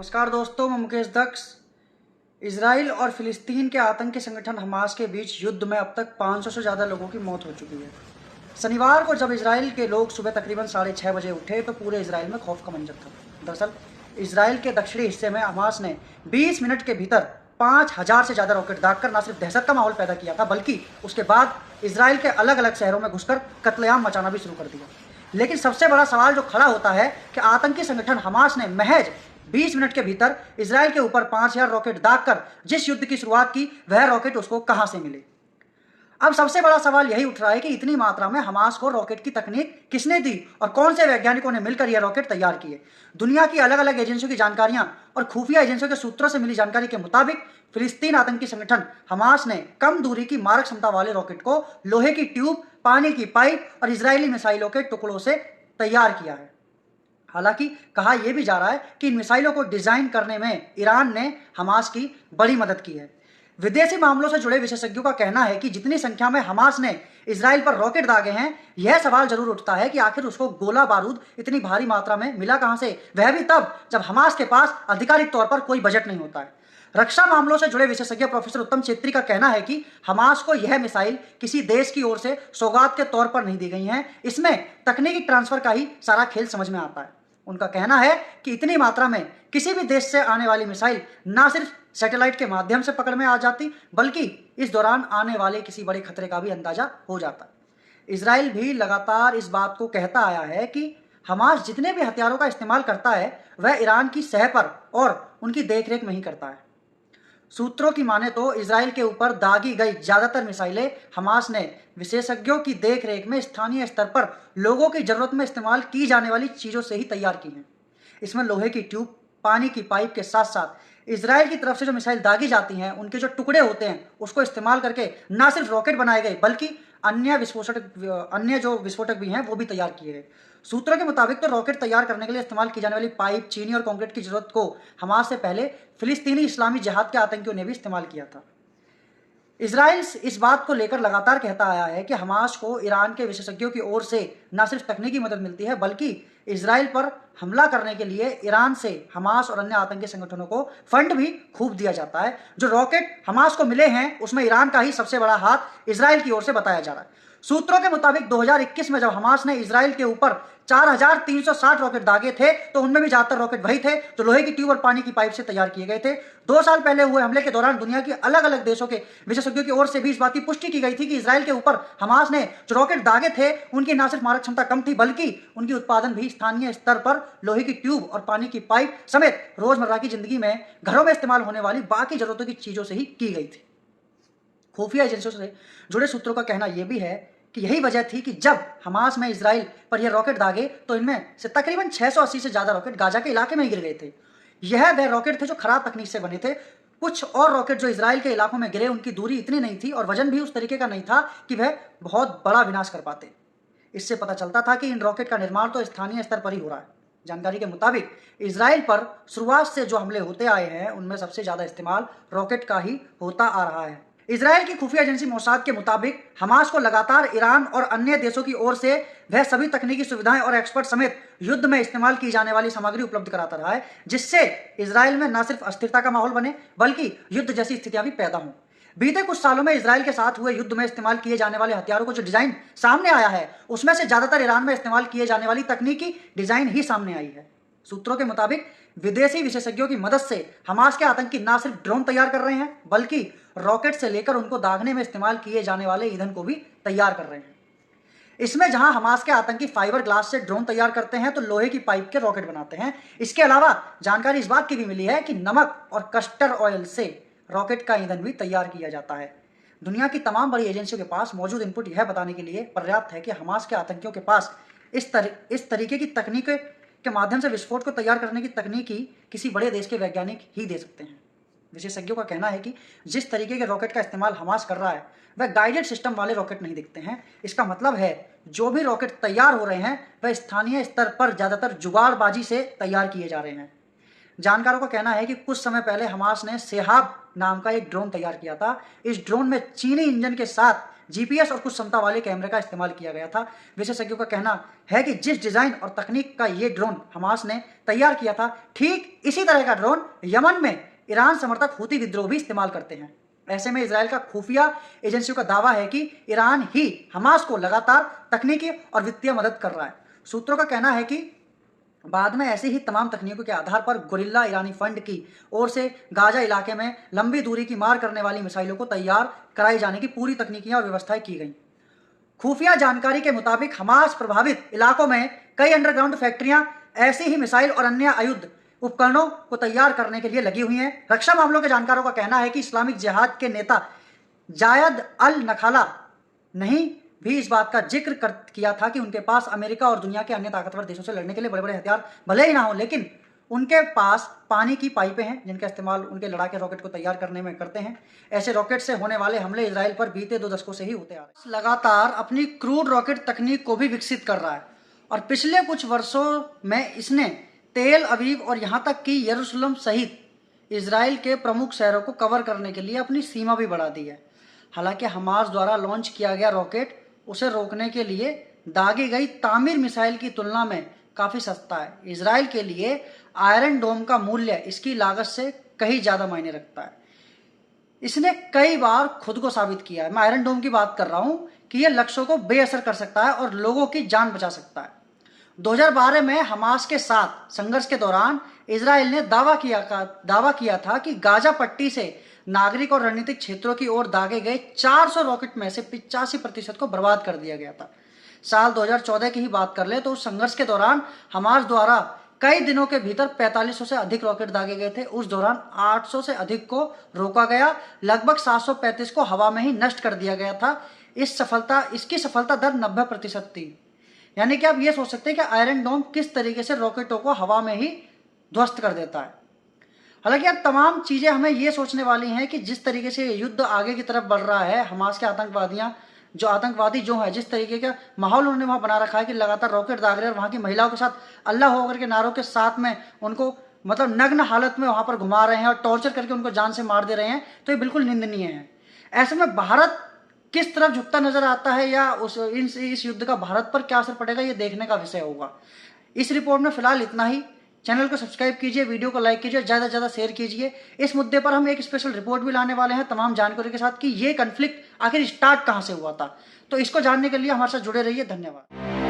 नमस्कार दोस्तों, मैं मुकेश दक्ष। इसराइल और फिलिस्तीन के आतंकी संगठन हमास के बीच युद्ध में अब तक 500 से ज़्यादा लोगों की मौत हो चुकी है। शनिवार को जब इसराइल के लोग सुबह तकरीबन 6:30 बजे उठे तो पूरे इसराइल में खौफ का मंजर था। दरअसल इसराइल के दक्षिणी हिस्से में हमास ने 20 मिनट के भीतर 5000 से ज़्यादा रॉकेट दागकर न सिर्फ दहशत का माहौल पैदा किया था, बल्कि उसके बाद इसराइल के अलग अलग शहरों में घुसकर कत्लेआम मचाना भी शुरू कर दिया। लेकिन सबसे बड़ा सवाल जो खड़ा होता है कि आतंकी संगठन हमास ने महज 20 मिनट के भीतर इसराइल के ऊपर 5000 रॉकेट दागकर जिस युद्ध की शुरुआत की, वह रॉकेट उसको कहां से मिले। अब सबसे बड़ा सवाल यही उठ रहा है कि इतनी मात्रा में हमास को रॉकेट की तकनीक किसने दी और कौन से वैज्ञानिकों ने मिलकर यह रॉकेट तैयार किए। दुनिया की अलग अलग एजेंसियों की जानकारियां और खुफिया एजेंसियों के सूत्रों से मिली जानकारी के मुताबिक फिलिस्तीन आतंकी संगठन हमास ने कम दूरी की मारक क्षमता वाले रॉकेट को लोहे की ट्यूब, पानी की पाइप और इजरायली मिसाइलों के टुकड़ों से तैयार किया है। हालांकि कहा यह भी जा रहा है कि इन मिसाइलों को डिजाइन करने में ईरान ने हमास की बड़ी मदद की है। विदेशी मामलों से जुड़े विशेषज्ञों का कहना है कि जितनी संख्या में हमास ने इसराइल पर रॉकेट दागे हैं, यह सवाल जरूर उठता है कि आखिर उसको गोला बारूद इतनी भारी मात्रा में मिला कहां से, वह भी तब जब हमास के पास आधिकारिक तौर पर कोई बजट नहीं होता है। रक्षा मामलों से जुड़े विशेषज्ञ प्रोफेसर उत्तम छेत्री का कहना है कि हमास को यह मिसाइल किसी देश की ओर से सौगात के तौर पर नहीं दी गई हैं, इसमें तकनीकी ट्रांसफर का ही सारा खेल समझ में आता है। उनका कहना है कि इतनी मात्रा में किसी भी देश से आने वाली मिसाइल न सिर्फ सैटेलाइट के माध्यम से पकड़ में आ जाती, बल्कि इस दौरान आने वाले किसी बड़े खतरे का भी अंदाजा हो जाता है। इसराइल भी लगातार इस बात को कहता आया है कि हमास जितने भी हथियारों का इस्तेमाल करता है, वह ईरान की सह पर और उनकी देखरेख में ही करता है। सूत्रों की माने तो इसराइल के ऊपर दागी गई ज्यादातर मिसाइलें हमास ने विशेषज्ञों की देखरेख में स्थानीय स्तर पर लोगों की जरूरत में इस्तेमाल की जाने वाली चीजों से ही तैयार की हैं। इसमें लोहे की ट्यूब, पानी की पाइप के साथ साथ इसराइल की तरफ से जो मिसाइल दागी जाती हैं, उनके जो टुकड़े होते हैं, उसको इस्तेमाल करके न सिर्फ रॉकेट बनाए गए, बल्कि अन्य जो विस्फोटक भी हैं वो भी तैयार किए गए। सूत्रों के मुताबिक तो रॉकेट तैयार करने के लिए इस्तेमाल की जाने वाली पाइप, चीनी और कंक्रीट की जरूरत को हमास से पहले फिलिस्तीनी इस्लामी जिहाद के आतंकियों ने भी इस्तेमाल किया था। इसराइल इस बात को लेकर लगातार कहता आया है कि हमास को ईरान के विशेषज्ञों की ओर से न सिर्फ तकनीकी मदद मिलती है, बल्कि इसराइल पर हमला करने के लिए ईरान से हमास और अन्य आतंकी संगठनों को फंड भी खूब दिया जाता है। जो रॉकेट हमास को मिले हैं, उसमें ईरान का ही सबसे बड़ा हाथ इसराइल की ओर से बताया जा रहा है। सूत्रों के मुताबिक 2021 में जब हमास ने इसराइल के ऊपर 4360 रॉकेट दागे थे, तो उनमें भी ज्यादातर रॉकेट वही थे जो लोहे की ट्यूब और पानी की पाइप से तैयार किए गए थे। 2 साल पहले हुए हमले के दौरान दुनिया की अलग अलग देशों के विशेषज्ञों की ओर से भी इस बात की पुष्टि की गई थी कि इसराइल के ऊपर हमास ने जो रॉकेट दागे थे, उनकी न सिर्फ मारक क्षमता कम थी, बल्कि उनकी उत्पादन भी स्थानीय स्तर पर लोहे की ट्यूब और पानी की पाइप समेत रोजमर्रा की जिंदगी में घरों में इस्तेमाल होने वाली बाकी जरूरतों की चीजों से ही की गई थी। खुफिया एजेंसियों से जुड़े सूत्रों का कहना यह भी है कि यही वजह थी कि जब हमास में इसराइल पर यह रॉकेट दागे, तो इनमें से तकरीबन 680 से ज्यादा रॉकेट गाजा के इलाके में ही गिर गए थे। यह वह रॉकेट थे जो खराब तकनीक से बने थे। कुछ और रॉकेट जो इसराइल के इलाकों में गिरे, उनकी दूरी इतनी नहीं थी और वजन भी उस तरीके का नहीं था कि वह बहुत बड़ा विनाश कर पाते। इससे पता चलता था कि इन रॉकेट का निर्माण तो स्थानीय स्तर पर ही हो रहा है। जानकारी के मुताबिक इसराइल पर शुरुआत से जो हमले होते आए हैं, उनमें सबसे ज्यादा इस्तेमाल रॉकेट का ही होता आ रहा है। इसराइल की खुफिया एजेंसी मोसाद के मुताबिक हमास को लगातार ईरान और अन्य देशों की ओर से वह सभी तकनीकी सुविधाएं और एक्सपर्ट समेत युद्ध में इस्तेमाल की जाने वाली सामग्री उपलब्ध कराता रहा है, जिससे इसराइल में न सिर्फ अस्थिरता का माहौल बने, बल्कि युद्ध जैसी स्थितियां भी पैदा हों। बीते कुछ सालों में इसराइल के साथ हुए युद्ध में इस्तेमाल किए जाने वाले हथियारों को जो डिजाइन सामने आया है, उसमें से ज्यादातर ईरान में इस्तेमाल किए जाने वाली तकनीकी डिजाइन ही सामने आई है। सूत्रों के मुताबिक विदेशी विशेषज्ञों की मदद से हमास के आतंकी न सिर्फ ड्रोन तैयार कर रहे हैं, बल्कि रॉकेट से लेकर उनको दागने में इस्तेमाल किए जाने वाले ईंधन को भी तैयार कर रहे हैं। इसमें जहां हमास के आतंकी फाइबर ग्लास से ड्रोन तैयार करते हैं, तो लोहे की पाइप के रॉकेट बनाते हैं। इसके अलावा जानकारी इस बात की भी मिली है कि नमक और कस्टर ऑयल से रॉकेट का ईंधन भी तैयार किया जाता है। दुनिया की तमाम बड़ी एजेंसियों के पास मौजूद इनपुट यह बताने के लिए पर्याप्त है कि हमास के आतंकियों के पास इस तरीके की तकनीक के माध्यम से विस्फोट को तैयार करने की तकनीकी किसी बड़े देश के वैज्ञानिक ही दे सकते हैं। विशेषज्ञों का कहना है कि जिस तरीके के रॉकेट का इस्तेमाल हमास कर रहा है, वह गाइडेड सिस्टम वाले रॉकेट नहीं दिखते हैं। इसका मतलब है जो भी रॉकेट तैयार हो रहे हैं, वह स्थानीय स्तर पर ज्यादातर जुगाड़बाजी से तैयार किए जा रहे हैं। जानकारों का कहना है कि कुछ समय पहले हमास ने सेहाब नाम का एक ड्रोन तैयार किया था। इस ड्रोन में चीनी इंजन के साथ GPS और कुछ क्षमता वाले कैमरे का इस्तेमाल किया गया था। विशेषज्ञों का कहना है कि जिस डिजाइन और तकनीक का ये ड्रोन हमास ने तैयार किया था, ठीक इसी तरह का ड्रोन यमन में ईरान समर्थक हूती विद्रोह भी इस्तेमाल करते हैं। ऐसे में इजराइल का खुफिया एजेंसियों का दावा है कि ईरान ही हमास को लगातार तकनीकी और वित्तीय मदद कर रहा है। सूत्रों का कहना है कि बाद में ऐसी ही तमाम तकनीकों के आधार पर गुरिल्ला ईरानी फंड की ओर से गाजा इलाके में लंबी दूरी की मार करने वाली मिसाइलों को तैयार कराई जाने की पूरी तकनीकियां और व्यवस्थाएं की गई। खुफिया जानकारी के मुताबिक हमास प्रभावित इलाकों में कई अंडरग्राउंड फैक्ट्रियां ऐसी ही मिसाइल और अन्य आयुध उपकरणों को तैयार करने के लिए लगी हुई हैं। रक्षा मामलों के जानकारों का कहना है कि इस्लामिक जिहाद के नेता जायद अल नखाला नहीं भी इस बात का जिक्र किया था कि उनके पास अमेरिका और दुनिया के अन्य ताकतवर देशों से लड़ने के लिए बड़े बड़े हथियार भले ही ना हो, लेकिन उनके पास पानी की पाइपें हैं जिनका इस्तेमाल उनके लड़ाके रॉकेट को तैयार करने में करते हैं। ऐसे रॉकेट से होने वाले हमले इजराइल पर बीते 2 दशकों से ही होते आ रहे हैं। लगातार अपनी क्रूड रॉकेट तकनीक को भी विकसित कर रहा है और पिछले कुछ वर्षों में इसने तेल अवीव और यहाँ तक कि यरूशलेम सहित इजराइल के प्रमुख शहरों को कवर करने के लिए अपनी सीमा भी बढ़ा दी है। हालांकि हमास द्वारा लॉन्च किया गया रॉकेट उसे रोकने के लिए दागी गई तामीर मिसाइल की तुलना में काफ़ी सस्ता है। इजराइल के लिए आयरन डोम का मूल्य इसकी लागत से कहीं ज़्यादा मायने रखता है। इसने कई बार खुद को साबित किया है। मैं आयरन डोम की बात कर रहा हूँ कि यह लक्ष्यों को बेअसर कर सकता है और लोगों की जान बचा सकता है। 2012 में हमास के साथ संघर्ष के दौरान इजराइल ने दावा किया था कि गाजा पट्टी से नागरिक और रणनीतिक क्षेत्रों की ओर दागे गए 400 रॉकेट में से 85% को बर्बाद कर दिया गया था। साल 2014 की ही बात कर ले तो उस संघर्ष के दौरान हमास द्वारा कई दिनों के भीतर 4500 से अधिक रॉकेट दागे गए थे। उस दौरान 800 से अधिक को रोका गया, लगभग 735 को हवा में ही नष्ट कर दिया गया था। इसकी सफलता दर 90% थी। यानी कि आप ये सोच सकते हैं कि आयरन डोम किस तरीके से रॉकेटों को हवा में ही ध्वस्त कर देता है। हालांकि अब तमाम चीज़ें हमें ये सोचने वाली हैं कि जिस तरीके से युद्ध आगे की तरफ बढ़ रहा है, हमास के आतंकवादी जो है जिस तरीके का माहौल उन्होंने वहाँ बना रखा है कि लगातार रॉकेट दाग रहे हैं और वहाँ की महिलाओं के साथ अल्लाह होकर के नारों के साथ में उनको मतलब नग्न हालत में वहाँ पर घुमा रहे हैं और टॉर्चर करके उनको जान से मार दे रहे हैं, तो ये बिल्कुल निंदनीय है। ऐसे में भारत किस तरफ झुकता नजर आता है या इस युद्ध का भारत पर क्या असर पड़ेगा, ये देखने का विषय होगा। इस रिपोर्ट में फिलहाल इतना ही। चैनल को सब्सक्राइब कीजिए, वीडियो को लाइक कीजिए, ज़्यादा से ज़्यादा शेयर कीजिए। इस मुद्दे पर हम एक स्पेशल रिपोर्ट भी लाने वाले हैं तमाम जानकारी के साथ कि ये कन्फ्लिक्ट आखिर स्टार्ट कहाँ से हुआ था। तो इसको जानने के लिए हमारे साथ जुड़े रहिए। धन्यवाद।